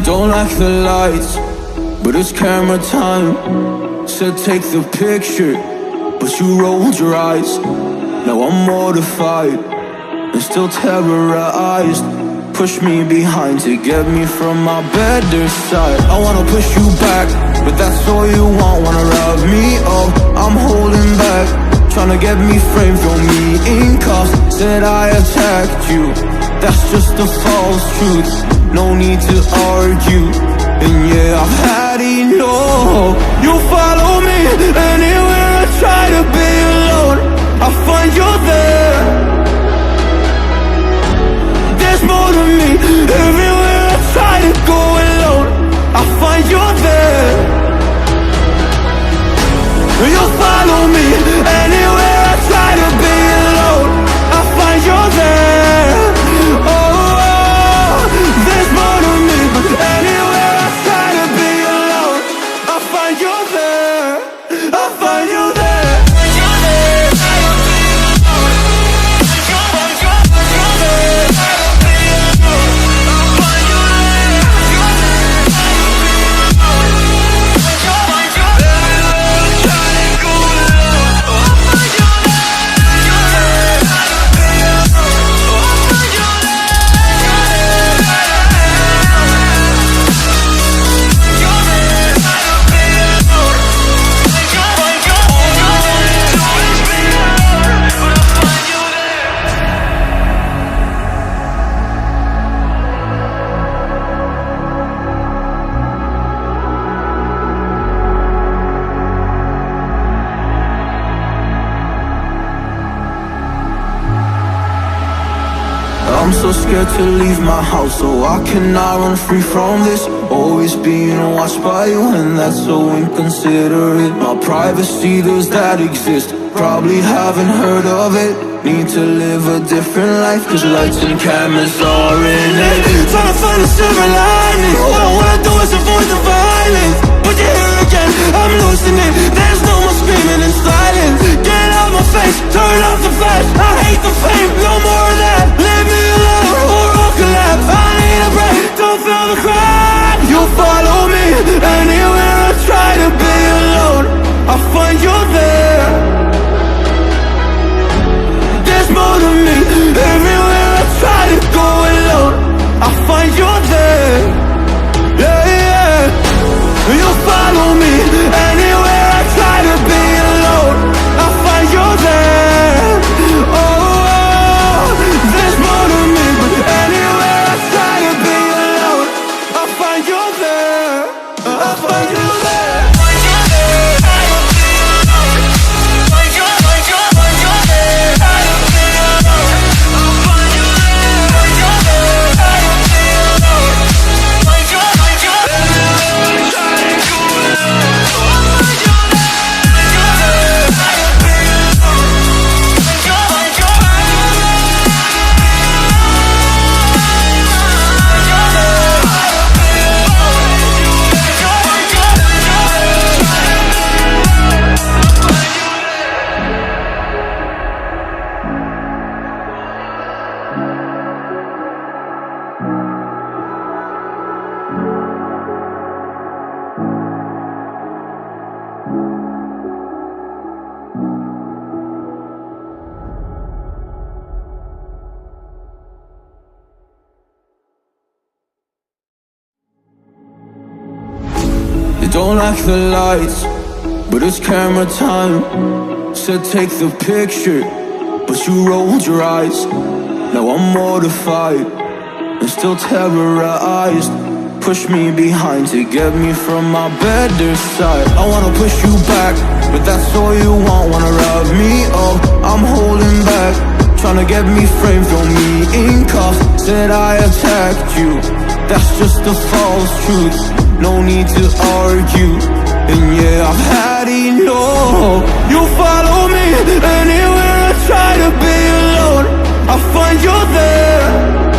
don't like the lights, but it's camera time. Said take the picture, but you rolled your eyes. Now I'm mortified and still terrorized. Push me behind to get me from my better side. I wanna push you back, but that's all you want. Wanna rub me up, I'm holding back. Tryna get me framed, throw me in cuffs. Said I attacked you, that's just a false truth. No need to argue, and yeah, I've had enough. You follow me anywhere I try to be alone, I find you're there. There's more to me, everywhere I try to go alone, I find you're there. You follow me anywhere I try to be alone, I find you're there. Oh, there's more to me, but anywhere I try to be alone, I find you're there. I find you there. I'm so scared to leave my house, so I cannot run free from this. Always being watched by you, and that's so inconsiderate. My privacy, does that exist? Probably haven't heard of it. Need to live a different life, cause lights and cameras are in it. Trying to find a silver lining, all I wanna do is avoid the violence. But you're here again, I'm losing it. There's no more screaming in silence. Get out my face, turn off the flash. I hate the fame, no more of that. Leave me alone, or I'll collapse. I need a break, don't feel the crack. You follow me anywhere I try to be alone, I find you're there. There's more to me, everywhere I try to go alone, I find you're there. Yeah, yeah. You follow me anywhere I try to be alone, I find you're there. Oh, there's more to me, but anywhere I try to be alone, I find you're there. I find you there. Don't like the lights, but it's camera time. Said take the picture, but you rolled your eyes. Now I'm mortified and still terrorized. Push me behind to get me from my better side. I wanna push you back, but that's all you want. Wanna rub me up, I'm holding back. Tryna get me framed, throw me in cuffs. Said I attacked you, that's just a false truth. No need to argue, and yeah, I've had enough. You follow me anywhere I try to be alone, I find you're there.